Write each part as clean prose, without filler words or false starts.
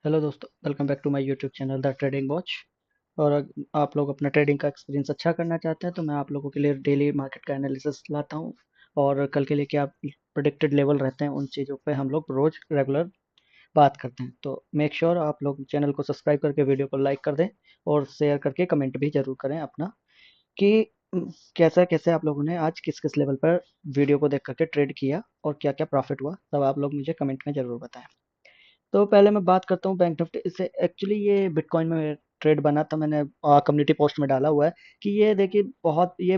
Hello दोस्तों, welcome back to my YouTube channel the trading watch. और आप लोग अपना ट्रेडिंग का एक्सपीरियंस अच्छा करना चाहते हैं तो मैं आप लोगों के लिए डेली मार्केट का एनालिसिस लाता हूँ। और कल के लिए क्या प्रोडिक्टेड लेवल रहते हैं उन चीज़ों पे हम लोग रोज़ रेगुलर बात करते हैं। तो मेक श्योर आप लोग चैनल को सब्सक्राइब करके वीडियो को लाइक कर दें और शेयर करके कमेंट भी ज़रूर करें अपना कि कैसा कैसे आप लोगों ने आज किस किस लेवल पर वीडियो को देख करके ट्रेड किया और क्या क्या प्रॉफिट हुआ, तब आप लोग मुझे कमेंट में ज़रूर बताएं। तो पहले मैं बात करता हूँ बैंक निफ्टी से। एक्चुअली ये बिटकॉइन में ट्रेड बना था, मैंने कम्युनिटी पोस्ट में डाला हुआ है कि ये देखिए बहुत ये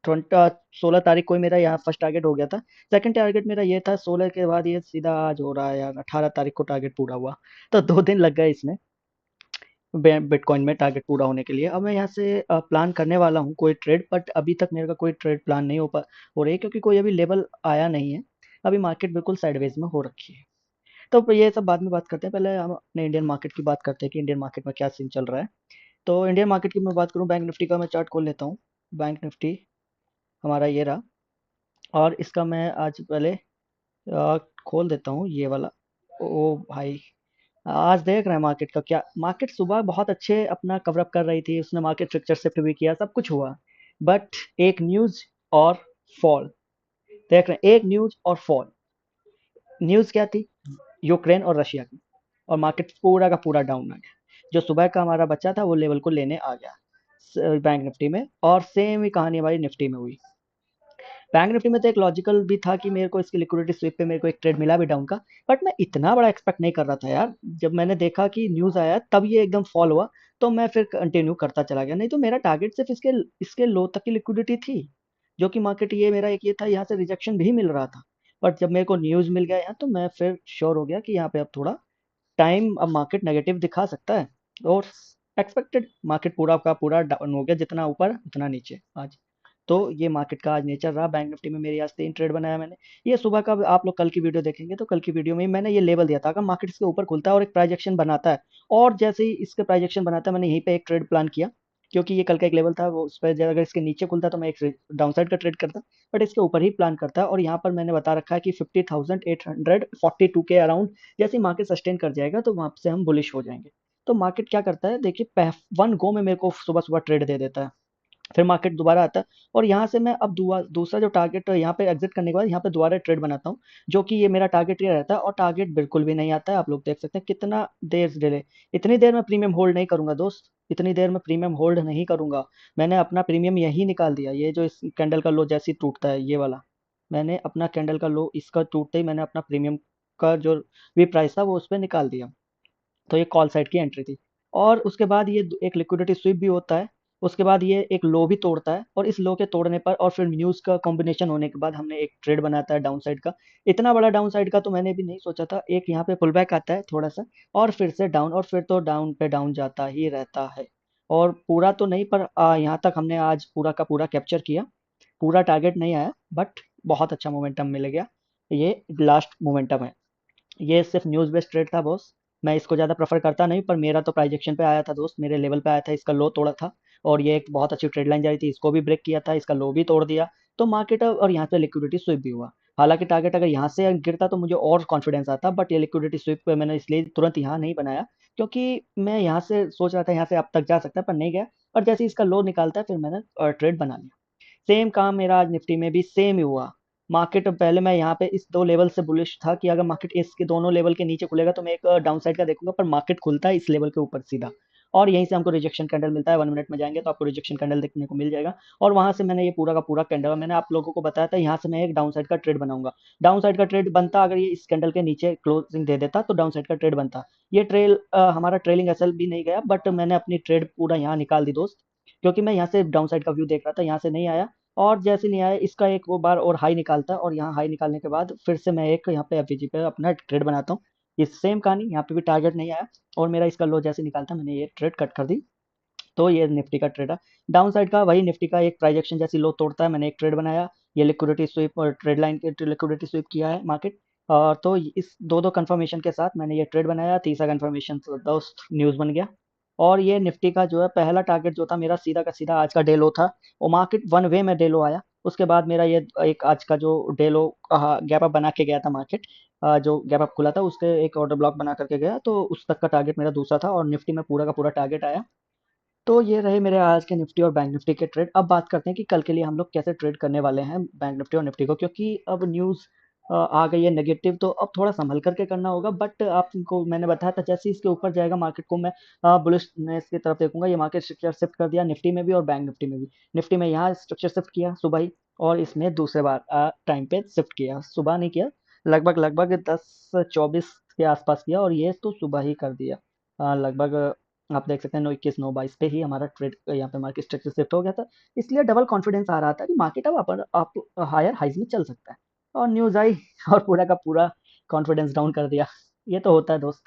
16 तारीख को ही मेरा यहाँ फर्स्ट टारगेट हो गया था। सेकंड टारगेट मेरा ये था 16 के बाद, ये सीधा आज हो रहा है यार 18 तारीख को टारगेट पूरा हुआ। तो 2 दिन लग गए इसमें बिटकॉइन में टारगेट पूरा होने के लिए। अब मैं यहाँ से प्लान करने वाला हूँ कोई ट्रेड, बट अभी तक मेरे का कोई ट्रेड प्लान नहीं हो रही है क्योंकि कोई अभी लेवल आया नहीं है। अभी मार्केट बिल्कुल साइडवेज में हो रखी है। तो ये सब बाद में बात करते हैं, पहले हम अपने इंडियन मार्केट की बात करते हैं कि इंडियन मार्केट में क्या सीन चल रहा है। तो इंडियन मार्केट की मैं बात करूं, बैंक निफ्टी का मैं चार्ट खोल लेता हूं। बैंक निफ्टी हमारा ये रहा। और इसका मैं आज पहले खोल देता हूं ये वाला। ओ भाई, आज देख रहे हैं मार्केट का क्या। मार्केट सुबह बहुत अच्छे अपना कवर अप कर रही थी, उसने मार्केट स्ट्रक्चर शिफ्ट भी किया, सब कुछ हुआ। बट एक न्यूज और फॉल। देख रहे हैं, एक न्यूज और फॉल। न्यूज क्या थी? यूक्रेन और रशिया की। और मार्केट पूरा का पूरा डाउन आ गया। जो सुबह का हमारा बच्चा था वो लेवल को लेने आ गया बैंक निफ्टी में। और सेम ही कहानी हमारी निफ्टी में हुई। बैंक निफ्टी में तो एक लॉजिकल भी था कि मेरे को इसकी लिक्विडिटी स्विप पे मेरे को एक ट्रेड मिला भी डाउन का। बट मैं इतना बड़ा एक्सपेक्ट नहीं कर रहा था यार। जब मैंने देखा कि न्यूज आया तब ये एकदम फॉल हुआ, तो मैं फिर कंटिन्यू करता चला गया। नहीं तो मेरा टारगेट सिर्फ इसके इसके लो तक की लिक्विडिटी थी, जो कि मार्केट ये मेरा एक ये था, यहाँ से रिजेक्शन भी मिल रहा था। बट जब मेरे को न्यूज मिल गया यहाँ, तो मैं फिर श्योर हो गया कि यहाँ पे अब थोड़ा टाइम, अब मार्केट नेगेटिव दिखा सकता है। और एक्सपेक्टेड मार्केट पूरा का पूरा डाउन हो गया, जितना ऊपर उतना नीचे आज। तो ये मार्केट का आज नेचर रहा। बैंक निफ्टी में मेरी आज 3 ट्रेड बनाया मैंने। ये सुबह का, आप लोग कल की वीडियो देखेंगे तो कल की वीडियो में मैंने ये लेवल दिया था, अगर मार्केट इसके ऊपर खुलता है और एक प्राइजेक्शन बनाता है, और जैसे ही इसके प्राइजेक्शन बनाता है मैंने यहीं पे एक ट्रेड प्लान किया। क्योंकि ये कल का एक लेवल था, वो उस पर अगर इसके नीचे खुलता तो मैं एक डाउन साइड का ट्रेड करता। बट इसके ऊपर ही प्लान करता है, और यहाँ पर मैंने बता रखा है कि 50,842 के अराउंड जैसे ही मार्केट सस्टेन कर जाएगा तो वहां से हम बुलिश हो जाएंगे। तो मार्केट क्या करता है देखिए, वन गो में मेरे को सुबह सुबह ट्रेड दे देता है। फिर मार्केट दोबारा आता है, और यहाँ से मैं अब दूसरा जो टारगेट यहाँ पे एग्जिट करने के बाद यहाँ पे दोबारा ट्रेड बनाता हूँ। जो कि ये मेरा टारगेट ये रहता है, और टारगेट बिल्कुल भी नहीं आता है। आप लोग देख सकते हैं कितना देर डिले। इतनी देर में प्रीमियम होल्ड नहीं करूंगा दोस्त, इतनी देर में प्रीमियम होल्ड नहीं करूंगा। मैंने अपना प्रीमियम यही निकाल दिया। ये जो इस कैंडल का लो जैसे ही टूटता है ये वाला, मैंने अपना कैंडल का लो इसका टूटते ही मैंने अपना प्रीमियम का जो भी प्राइस था वो उस पर निकाल दिया। तो ये कॉल साइड की एंट्री थी। और उसके बाद ये एक लिक्विडिटी स्विप भी होता है। उसके बाद ये एक लो भी तोड़ता है, और इस लो के तोड़ने पर और फिर न्यूज का कॉम्बिनेशन होने के बाद हमने एक ट्रेड बनाता है डाउन साइड का। इतना बड़ा डाउन साइड का तो मैंने भी नहीं सोचा था। एक यहाँ पे पुल बैक आता है थोड़ा सा, और फिर से डाउन, और फिर तो डाउन पे डाउन जाता ही रहता है। और पूरा तो नहीं, पर यहाँ तक हमने आज पूरा का पूरा कैप्चर किया। पूरा टारगेट नहीं आया, बट बहुत अच्छा मोमेंटम मिल गया। ये लास्ट मोमेंटम है। ये सिर्फ न्यूज़ बेस्ड ट्रेड था बॉस। मैं इसको ज़्यादा प्रेफर करता नहीं, पर मेरा तो प्राइजेक्शन पे आया था दोस्त, मेरे लेवल पे आया था, इसका लो तोड़ा था। और ये एक बहुत अच्छी ट्रेड लाइन जा रही थी, इसको भी ब्रेक किया था, इसका लो भी तोड़ दिया। तो मार्केट, और यहाँ पे लिक्विडिटी स्विप भी हुआ। हालांकि टारगेट अगर यहाँ से गिरता तो मुझे और कॉन्फिडेंस आता, बट ये लिक्विडिटी स्विप पे मैंने इसलिए तुरंत यहाँ नहीं बनाया, क्योंकि मैं यहाँ से सोच रहा था यहाँ से अब तक जा सकता है, पर नहीं गया। और जैसे ही इसका लो निकालता है फिर मैंने ट्रेड बना लिया। सेम काम मेरा आज निफ्टी में भी सेम ही हुआ। मार्केट पहले मैं यहाँ पे इस 2 लेवल से बुलिश था कि अगर मार्केट इसके दोनों लेवल के नीचे खुलेगा तो मैं एक डाउन साइड का देखूंगा, पर मार्केट खुलता है इस लेवल के ऊपर सीधा। और यहीं से हमको रिजेक्शन कैंडल मिलता है। 1 मिनट में जाएंगे तो आपको रिजेक्शन कैंडल देखने को मिल जाएगा। और वहां से मैंने ये पूरा का पूरा कैंडल, मैंने आप लोगों को बताया था यहाँ से मैं एक डाउन साइड का ट्रेड बनाऊंगा। डाउन साइड का ट्रेड बनता, अगर ये इस कैंडल के नीचे क्लोजिंग दे देता तो डाउन साइड का ट्रेड बनता। ये हमारा ट्रेलिंग एसएल भी नहीं गया, बट मैंने अपनी ट्रेड पूरा यहाँ निकाल दी दोस्त। क्योंकि मैं यहाँ से डाउन साइड का व्यू देख रहा था, यहाँ से नहीं आया। और जैसे नहीं आया, इसका एक वो बार और हाई निकालता है, और यहाँ हाई निकालने के बाद फिर से मैं एक यहाँ पे एफवीजी पे अपना ट्रेड बनाता हूँ। ये सेम कहानी, यहाँ पे भी टारगेट नहीं आया, और मेरा इसका लो जैसे निकालता मैंने ये ट्रेड कट कर दी। तो ये निफ्टी का ट्रेड है। डाउन साइड का वही निफ्टी का एक प्राइजेक्शन जैसी लो तोड़ता है, मैंने एक ट्रेड बनाया। ये लिक्विडिटी स्वीप और ट्रेड लाइन के लिक्विडिटी स्वीप किया है मार्केट। तो इस दो दो कंफर्मेशन के साथ मैंने ये ट्रेड बनाया। तीसरा कंफर्मेशन तो दोस्त न्यूज़ बन गया। और ये निफ्टी का जो है पहला टारगेट जो था मेरा, सीधा का सीधा आज का डे लो था। वो मार्केट वन वे में डे लो आया। उसके बाद मेरा ये एक आज का जो डे लो गैप अप बना के गया था मार्केट, जो गैप अप खुला था उसके एक ऑर्डर ब्लॉक बना करके गया, तो उस तक का टारगेट मेरा दूसरा था और निफ्टी में पूरा का पूरा टारगेट आया। तो ये रहे मेरे आज के निफ्टी और बैंक निफ्टी के ट्रेड। अब बात करते हैं कि कल के लिए हम लोग कैसे ट्रेड करने वाले हैं बैंक निफ्टी और निफ्टी को, क्योंकि अब न्यूज़ आ गई है नेगेटिव, तो अब थोड़ा संभल करके करना होगा। बट आपको मैंने बताया था जैसे ही इसके ऊपर जाएगा मार्केट को मैं बुलिशनेस की तरफ देखूंगा। ये मार्केट स्ट्रक्चर शिफ्ट कर दिया निफ्टी में भी और बैंक निफ्टी में भी। निफ्टी में यहाँ स्ट्रक्चर शिफ्ट किया सुबह ही, और इसमें दूसरे बार टाइम पे शिफ्ट किया, सुबह नहीं किया, लगभग लगभग 10:24 के आसपास किया, और ये तो सुबह ही कर दिया। लगभग आप देख सकते हैं 9:21 9:22 पे ही हमारा ट्रेड यहाँ पे मार्केट स्ट्रक्चर शिफ्ट हो गया था। इसलिए डबल कॉन्फिडेंस आ रहा था कि मार्केट अब अपन आप हायर हाइज में चल सकता है। और न्यूज़ आई और पूरा का पूरा कॉन्फिडेंस डाउन कर दिया। ये तो होता है दोस्त।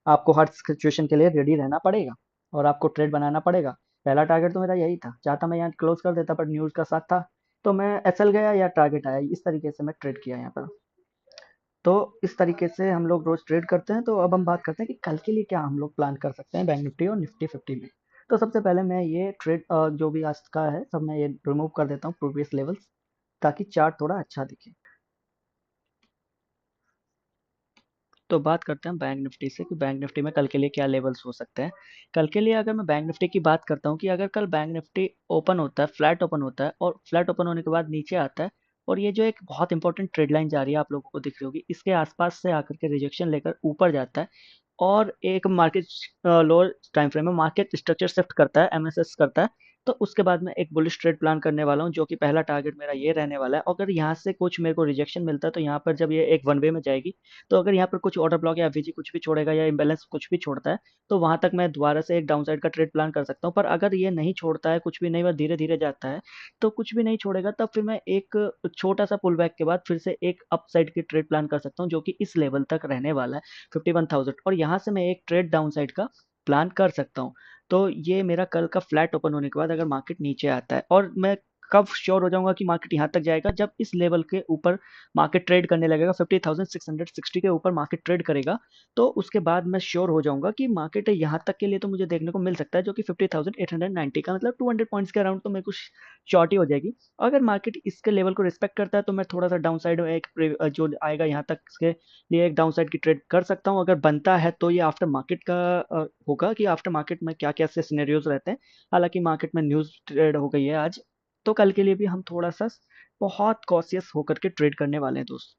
आपको हर सिचुएशन के लिए रेडी रहना पड़ेगा और आपको ट्रेड बनाना पड़ेगा। पहला टारगेट तो मेरा यही था, चाहता मैं यहाँ क्लोज कर देता, पर न्यूज़ का साथ था तो मैं एसएल गया या टारगेट आया, इस तरीके से मैं ट्रेड किया यहाँ पर। तो इस तरीके से हम लोग रोज ट्रेड करते हैं। तो अब हम बात करते हैं कि कल के लिए क्या हम लोग प्लान कर सकते हैं बैंक निफ्टी और निफ्टी 50 में। तो सबसे पहले मैं ये ट्रेड जो भी आज का है सब मैं ये रिमूव कर देता हूँ प्रीवियस लेवल्स, ताकि चार्ट थोड़ा अच्छा दिखे। तो बात करते हैं बैंक निफ्टी से कि बैंक निफ्टी में कल के लिए क्या लेवल्स हो सकते हैं। कल के लिए अगर मैं बैंक निफ्टी की बात करता हूँ कि अगर कल बैंक निफ्टी ओपन होता है, फ्लैट ओपन होता है और फ्लैट ओपन होने के बाद नीचे आता है, और ये जो एक बहुत इंपॉर्टेंट ट्रेड लाइन जा रही है आप लोगों को दिख रही होगी, इसके आसपास से आकर के रिजेक्शन लेकर ऊपर जाता है और एक मार्केट लोअर टाइम फ्रेम में मार्केट स्ट्रक्चर शिफ्ट करता है, एमएसएस करता है, तो उसके बाद मैं एक बुलिश ट्रेड प्लान करने वाला हूँ, जो कि पहला टारगेट मेरा ये रहने वाला है। अगर यहाँ से कुछ मेरे को रिजेक्शन मिलता है तो यहाँ पर जब ये एक वन वे में जाएगी, तो अगर यहाँ पर कुछ ऑर्डर ब्लॉक या एफवीजी कुछ भी छोड़ेगा या इम्बैलेंस कुछ भी छोड़ता है, तो वहां तक मैं दोबारा से एक डाउन साइड का ट्रेड प्लान कर सकता हूँ। पर अगर ये नहीं छोड़ता है, कुछ भी नहीं, बस धीरे धीरे जाता है, तो कुछ भी नहीं छोड़ेगा, तब फिर मैं एक छोटा सा पुल बैक के बाद फिर से एक अप साइड की ट्रेड प्लान कर सकता हूँ, जो कि इस लेवल तक रहने वाला है 51,000, और यहाँ से मैं एक ट्रेड डाउन साइड का प्लान कर सकता हूँ। तो ये मेरा कल का फ्लैट ओपन होने के बाद अगर मार्केट नीचे आता है, और मैं कब श्योर हो जाऊंगा कि मार्केट यहाँ तक जाएगा, जब इस लेवल के ऊपर मार्केट ट्रेड करने लगेगा, 50,660 के ऊपर मार्केट ट्रेड करेगा, तो उसके बाद मैं श्योर हो जाऊंगा कि मार्केट यहाँ तक के लिए तो मुझे देखने को मिल सकता है, जो कि 50,890 का मतलब 200 पॉइंट्स के अराउंड तो मेरे को शॉर्ट ही हो जाएगी। अगर मार्केट इसके लेवल को रिस्पेक्ट करता है तो मैं थोड़ा सा डाउन साइड एक जो आएगा यहाँ तक इसके लिए एक डाउन साइड की ट्रेड कर सकता हूँ। अगर बनता है तो ये आफ्टर मार्केट का होगा कि आफ्टर मार्केट में क्या क्या से सिनेरियोज रहते हैं। हालांकि मार्केट में न्यूज ट्रेड हो गई है आज, तो कल के लिए भी हम थोड़ा सा बहुत कॉशियस होकर के ट्रेड करने वाले हैं दोस्त।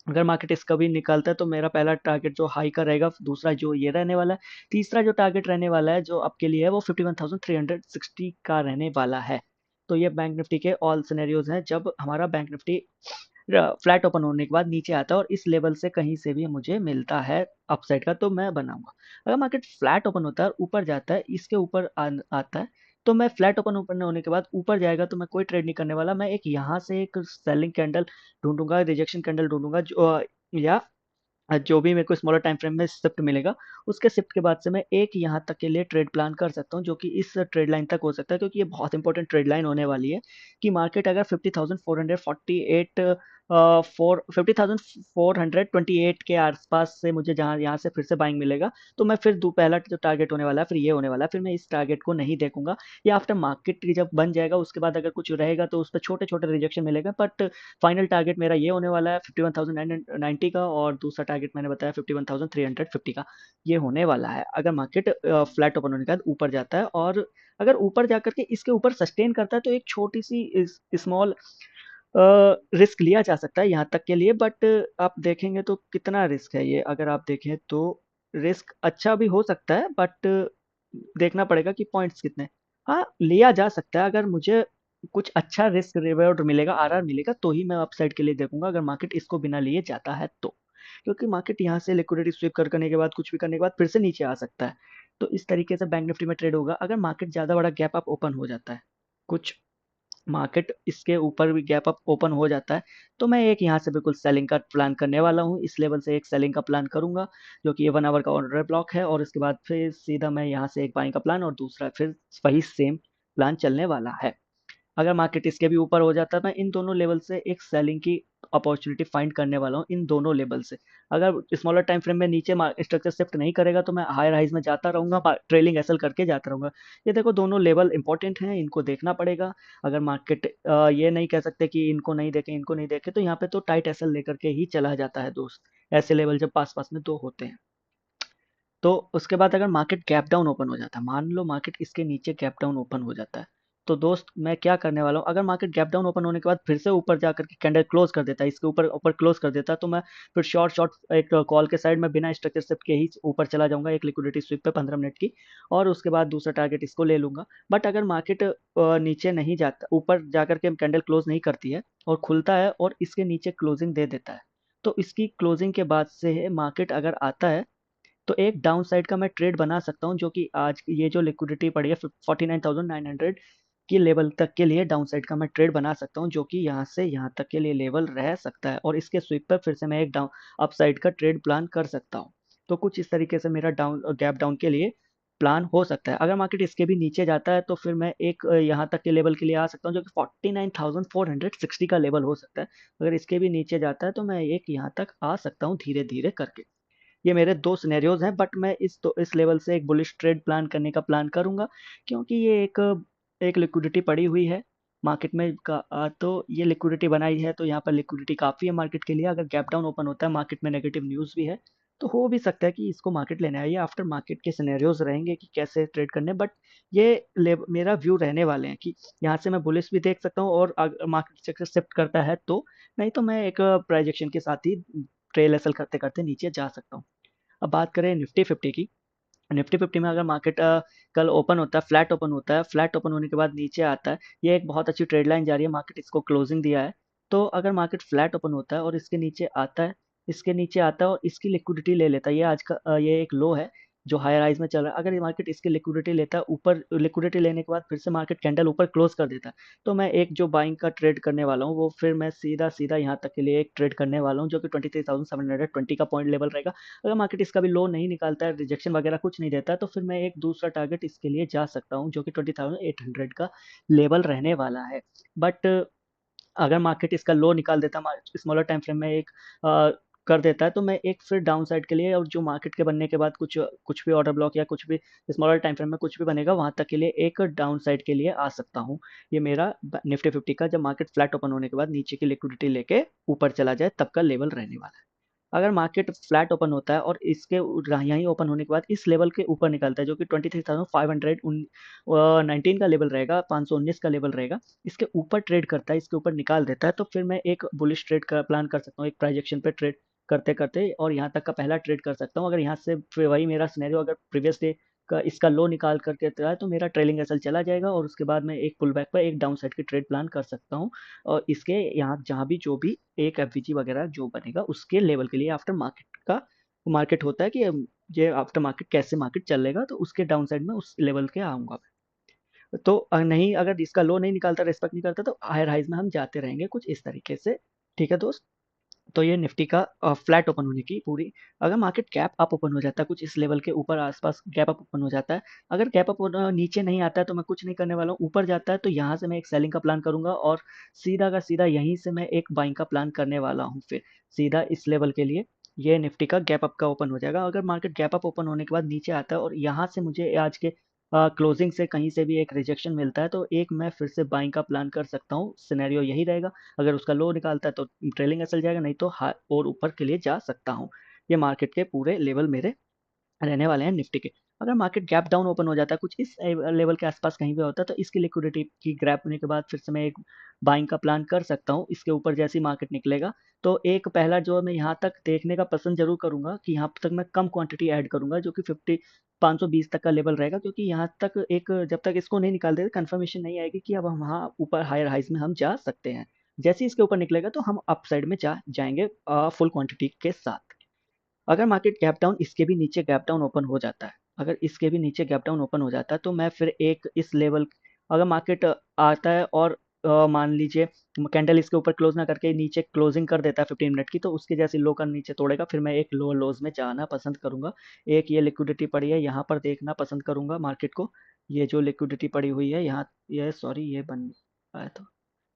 अगर मार्केट इसका भी निकालता है तो मेरा पहला टारगेट जो हाई का रहेगा, दूसरा जो ये रहने वाला है, तीसरा जो टारगेट रहने वाला है जो आपके लिए है वो 51,360 का रहने वाला है। तो ये बैंक निफ्टी के ऑल सिनेरियोज हैं जब हमारा बैंक निफ्टी फ्लैट ओपन होने के बाद नीचे आता है और इस लेवल से कहीं से भी मुझे मिलता है अपसाइड का, तो मैं बनाऊंगा। अगर मार्केट फ्लैट ओपन होता है और ऊपर जाता है, इसके ऊपर आता है, तो मैं फ्लैट ओपन ओपन होने के बाद ऊपर जाएगा तो मैं कोई ट्रेड नहीं करने वाला। मैं एक यहाँ से एक सेलिंग कैंडल ढूंढूंगा, रिजेक्शन कैंडल ढूंढूंगा, या जो भी मेरे को स्मॉलर टाइम फ्रेम में शिफ्ट मिलेगा, उसके शिफ्ट के बाद से मैं एक यहाँ तक के लिए ट्रेड प्लान कर सकता हूँ, जो कि इस ट्रेड लाइन तक हो सकता है, क्योंकि ये बहुत इंपॉर्टेंट ट्रेड लाइन होने वाली है कि मार्केट अगर 50,448 50,428 के आसपास से मुझे जहाँ यहाँ से फिर से बाइंग मिलेगा, तो मैं फिर दो पहला जो टारगेट होने वाला है फिर ये होने वाला है, फिर मैं इस टारगेट को नहीं देखूंगा। या आफ्टर मार्केट जब बन जाएगा उसके बाद अगर कुछ रहेगा तो उस पर छोटे छोटे रिजेक्शन मिलेगा, बट फाइनल टारगेट मेरा ये होने वाला है 51,990 का, और दूसरा टारगेट मैंने बताया 51,350 का। ये होने वाला है अगर मार्केट फ्लैट ओपन होने के बाद ऊपर जाता है, और अगर ऊपर जाकर के इसके ऊपर सस्टेन करता है तो एक छोटी सी स्मॉल रिस्क लिया जा सकता है यहाँ तक के लिए। बट आप देखेंगे तो कितना रिस्क है ये, अगर आप देखें तो रिस्क अच्छा भी हो सकता है, बट देखना पड़ेगा कि पॉइंट्स कितने। हाँ, लिया जा सकता है अगर मुझे कुछ अच्छा रिस्क रिवॉर्ड मिलेगा, आरआर मिलेगा, तो ही मैं अपसाइड के लिए देखूंगा, अगर मार्केट इसको बिना लिए जाता है तो। क्योंकि मार्केट यहाँ से लिक्विडिटी स्वीप करने के बाद कुछ भी करने के बाद फिर से नीचे आ सकता है। तो इस तरीके से बैंक निफ्टी में ट्रेड होगा अगर मार्केट ज्यादा बड़ा गैप अप ओपन हो जाता है, कुछ मार्केट इसके ऊपर भी गैप अप ओपन हो जाता है, तो मैं एक यहाँ से बिल्कुल सेलिंग का प्लान करने वाला हूँ। इस लेवल से एक सेलिंग का प्लान करूंगा, जो कि ये 1 आवर का ऑर्डर ब्लॉक है, और इसके बाद फिर सीधा मैं यहाँ से एक बाइंग का प्लान और दूसरा फिर वही सेम प्लान चलने वाला है। अगर मार्केट इसके भी ऊपर हो जाता है, मैं इन दोनों लेवल से एक सेलिंग की अपॉर्चुनिटी फाइंड करने वाला हूँ इन दोनों लेवल से। अगर स्मॉलर टाइम फ्रेम में नीचे स्ट्रक्चर शिफ्ट नहीं करेगा तो मैं हायर हाइज में जाता रहूंगा, ट्रेलिंग एसएल करके जाता रहूंगा। ये देखो दोनों लेवल इंपॉर्टेंट हैं, इनको देखना पड़ेगा। अगर मार्केट ये नहीं कह सकते कि इनको नहीं देखें इनको नहीं देखें, तो यहाँ पे तो टाइट एसएल लेकर के ही चला जाता है दोस्त, ऐसे लेवल जब पास पास में दो होते हैं। तो उसके बाद अगर मार्केट गैप डाउन ओपन हो जाता है, मान लो मार्केट इसके नीचे गैप डाउन ओपन हो जाता है, तो दोस्त मैं क्या करने वाला हूँ, अगर मार्केट गैप डाउन ओपन होने के बाद फिर से ऊपर जाकर के कैंडल क्लोज कर देता है, इसके ऊपर ऊपर क्लोज कर देता है, तो मैं फिर शॉर्ट शॉर्ट एक कॉल के साइड में बिना स्ट्रक्चर शिफ्ट के ही ऊपर चला जाऊंगा एक लिक्विडिटी स्विप पे 15 मिनट की, और उसके बाद दूसरा टारगेट इसको ले लूंगा। बट अगर मार्केट नीचे नहीं जाता, ऊपर जाकर के कैंडल क्लोज नहीं करती है और खुलता है और इसके नीचे क्लोजिंग दे देता है, तो इसकी क्लोजिंग के बाद से मार्केट अगर आता है तो एक डाउन साइड का मैं ट्रेड बना सकता हूँ, जो कि आज ये जो लिक्विडिटी पड़ी है 49,900 की लेवल तक के लिए डाउन साइड का मैं ट्रेड बना सकता हूँ, जो कि यहाँ से यहाँ तक के लिए लेवल रह सकता है, और इसके स्विप पर फिर से मैं एक डाउन अप साइड का ट्रेड प्लान कर सकता हूँ। तो कुछ इस तरीके से मेरा डाउन गैप डाउन के लिए प्लान हो सकता है। अगर मार्केट इसके भी नीचे जाता है तो फिर मैं एक यहाँ तक के लेवल के लिए आ सकता हूँ, जो कि 49,460 का लेवल हो सकता है। अगर इसके भी नीचे जाता है तो मैं एक यहाँ तक आ सकता हूँ धीरे धीरे करके। ये मेरे दो सिनेरियोज हैं, बट मैं इस लेवल से एक बुलिश ट्रेड प्लान करने का प्लान करूंगा, क्योंकि ये एक एक लिक्विडिटी पड़ी हुई है मार्केट में तो ये लिक्विडिटी बनाई है, तो यहाँ पर लिक्विडिटी काफ़ी है मार्केट के लिए। अगर गैप डाउन ओपन होता है, मार्केट में नेगेटिव न्यूज़ भी है, तो हो भी सकता है कि इसको मार्केट लेने आए। ये आफ्टर मार्केट के सिनेरियोज रहेंगे कि कैसे ट्रेड करने, बट ये मेरा व्यू रहने वाले हैं कि यहाँ से मैं बुलिश भी देख सकता हूँ, और मार्केट सेक्टर शिफ्ट करता है तो, नहीं तो मैं एक प्रोजेक्शन के साथ ही ट्रेल एसल करते करते नीचे जा सकता हूँ। अब बात करें निफ्टी फिफ्टी की। निफ्टी फिफ्टी में अगर मार्केट कल ओपन होता है, फ्लैट ओपन होता है, फ्लैट ओपन होने के बाद नीचे आता है, ये एक बहुत अच्छी ट्रेड लाइन जा रही है, मार्केट इसको क्लोजिंग दिया है। तो अगर मार्केट फ्लैट ओपन होता है और इसके नीचे आता है, इसके नीचे आता है और इसकी लिक्विडिटी ले लेता है, ये आज का ये एक लो है जो हायर राइज में चल रहा है। अगर ये मार्केट इसकी लिक्विडिटी लेता है, ऊपर लिक्विडिटी लेने के बाद फिर से मार्केट कैंडल ऊपर क्लोज कर देता है, तो मैं एक जो बाइंग का ट्रेड करने वाला हूँ, वो फिर मैं सीधा सीधा यहाँ तक के लिए एक ट्रेड करने वाला हूँ, जो कि 23,720 का पॉइंट लेवल रहेगा। अगर मार्केट इसका भी लो नहीं निकालता है, रिजेक्शन वगैरह कुछ नहीं देता है, तो फिर मैं एक दूसरा टारगेट इसके लिए जा सकता हूँ, जो कि 20,800 का लेवल रहने वाला है। बट अगर मार्केट इसका लो निकाल देता, स्मॉलर टाइम फ्रेम में एक कर देता है, तो मैं एक फिर डाउन साइड के लिए, और जो मार्केट के बनने के बाद कुछ कुछ भी ऑर्डर ब्लॉक या कुछ भी स्मॉलर टाइम फ्रेम में कुछ भी बनेगा, वहां तक के लिए एक डाउन साइड के लिए आ सकता हूँ। ये मेरा निफ्टी फिफ्टी का जब मार्केट फ्लैट ओपन होने के बाद नीचे की लिक्विडिटी लेके ऊपर चला जाए तब का लेवल रहने वाला है। अगर मार्केट फ्लैट ओपन होता है और इसके यहीं ओपन होने के बाद इस लेवल के ऊपर निकलता है, जो कि 23,519 का लेवल रहेगा, 519 का लेवल रहेगा, इसके ऊपर ट्रेड करता है, इसके ऊपर निकाल देता है, तो फिर मैं एक बुलिश ट्रेड का प्लान कर सकता हूँ, एक प्राइजेक्शन पे ट्रेड करते करते, और यहाँ तक का पहला ट्रेड कर सकता हूँ। अगर यहाँ से फिर वही मेरा सिनेरियो, अगर प्रीवियस डे का इसका लो निकाल करके आता है, तो मेरा ट्रेलिंग एसएल चला जाएगा, और उसके बाद मैं एक पुल बैक पर एक डाउन साइड की ट्रेड प्लान कर सकता हूँ। और इसके यहाँ जहाँ भी जो भी एक एफवीजी वगैरह जो बनेगा उसके लेवल के लिए आफ्टर मार्केट का मार्केट होता है कि ये आफ्टर मार्केट कैसे मार्केट चलेगा, तो उसके डाउन साइड में उस लेवल के आऊंगा। तो नहीं, अगर इसका लो नहीं निकालता, रेस्पेक्ट नहीं करता, तो हायर हाइज में हम जाते रहेंगे कुछ इस तरीके से। ठीक है दोस्त। तो ये निफ्टी का फ्लैट ओपन होने की पूरी। अगर मार्केट गैप अप ओपन हो जाता है कुछ इस लेवल के ऊपर आसपास, गैप अप ओपन हो जाता है, अगर गैप अप नीचे नहीं आता है तो मैं कुछ नहीं करने वाला हूँ, ऊपर जाता है तो यहाँ से मैं एक सेलिंग का प्लान करूंगा, और सीधा का सीधा यहीं से मैं एक बाइंग का प्लान करने वाला हूँ फिर सीधा इस लेवल के लिए। ये निफ्टी का गैप अप का ओपन हो जाएगा। अगर मार्केट गैप अप ओपन होने के बाद नीचे आता है और यहाँ से मुझे आज के क्लोजिंग से कहीं से भी एक रिजेक्शन मिलता है, तो एक मैं फिर से बाइंग का प्लान कर सकता हूँ, सिनेरियो यही रहेगा। अगर उसका लो निकालता है तो ट्रेलिंग चल जाएगा, नहीं तो और ऊपर के लिए जा सकता हूँ। ये मार्केट के पूरे लेवल मेरे रहने वाले हैं निफ्टी के। अगर मार्केट गैप डाउन ओपन हो जाता है कुछ इस लेवल के आसपास कहीं भी होता है, तो इसकी लिक्विडिटी की ग्रैप होने के बाद फिर से मैं एक बाइंग का प्लान कर सकता हूँ इसके ऊपर जैसे ही मार्केट निकलेगा। तो एक पहला जो मैं यहाँ तक देखने का पसंद जरूर करूंगा कि यहाँ तक मैं कम क्वांटिटी ऐड करूंगा, जो कि 520 तक का लेवल रहेगा, क्योंकि यहाँ तक एक जब तक इसको नहीं निकाल देते कंफर्मेशन नहीं आएगी कि अब हम वहाँ ऊपर हायर हाइज में हम जा सकते हैं। जैसे ही इसके ऊपर निकलेगा तो हम अप साइड में जा जाएंगे फुल क्वांटिटी के साथ। अगर मार्केट गैप डाउन इसके भी नीचे गैप डाउन ओपन हो जाता है, अगर इसके भी नीचे गैप डाउन ओपन हो जाता है, तो मैं फिर एक इस लेवल, अगर मार्केट आता है और मान लीजिए कैंडल इसके ऊपर क्लोज ना करके नीचे क्लोजिंग कर देता है 15 मिनट की, तो उसके जैसे लो का नीचे तोड़ेगा, फिर मैं एक लोअर लोज में जाना पसंद करूंगा। एक ये लिक्विडिटी पड़ी है यहाँ पर देखना पसंद करूंगा मार्केट को। ये जो लिक्विडिटी पड़ी हुई है यहाँ, ये सॉरी ये बन आया था,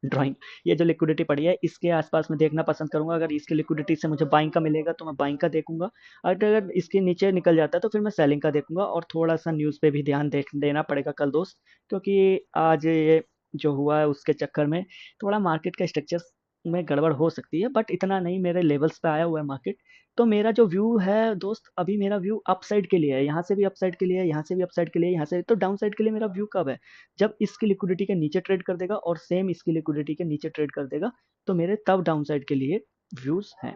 ड्राइंग, ये जो लिक्विडिटी पड़ी है इसके आसपास मैं देखना पसंद करूंगा। अगर इसकी लिक्विडिटी से मुझे बाइंग का मिलेगा तो मैं बाइंग का देखूंगा, अगर इसके नीचे निकल जाता है तो फिर मैं सेलिंग का देखूंगा। और थोड़ा सा न्यूज़ पे भी ध्यान देना पड़ेगा कल दोस्त, क्योंकि आज ये जो हुआ है उसके चक्कर में थोड़ा मार्केट का स्ट्रक्चर में गड़बड़ हो सकती है, बट इतना नहीं, मेरे लेवल्स पे आया हुआ है मार्केट। तो मेरा जो व्यू है दोस्त, अभी मेरा व्यू अपसाइड के लिए है, यहाँ से भी अपसाइड के लिए है, यहाँ से भी अपसाइड के लिए, यहाँ से तो डाउन साइड के लिए। मेरा व्यू कब है, जब इसकी लिक्विडिटी के नीचे ट्रेड कर देगा और सेम इसकी लिक्विडिटी के नीचे ट्रेड कर देगा, तो मेरे तब डाउन साइड के लिए व्यूज हैं।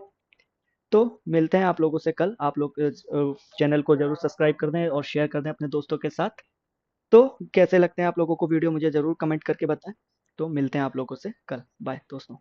तो मिलते हैं आप लोगों से कल। आप लोग चैनल को जरूर सब्सक्राइब कर दें और शेयर कर दें अपने दोस्तों के साथ। तो कैसे लगते हैं आप लोगों को वीडियो, मुझे जरूर कमेंट करके बताएं। तो मिलते हैं आप लोगों से कल। बाय दोस्तों।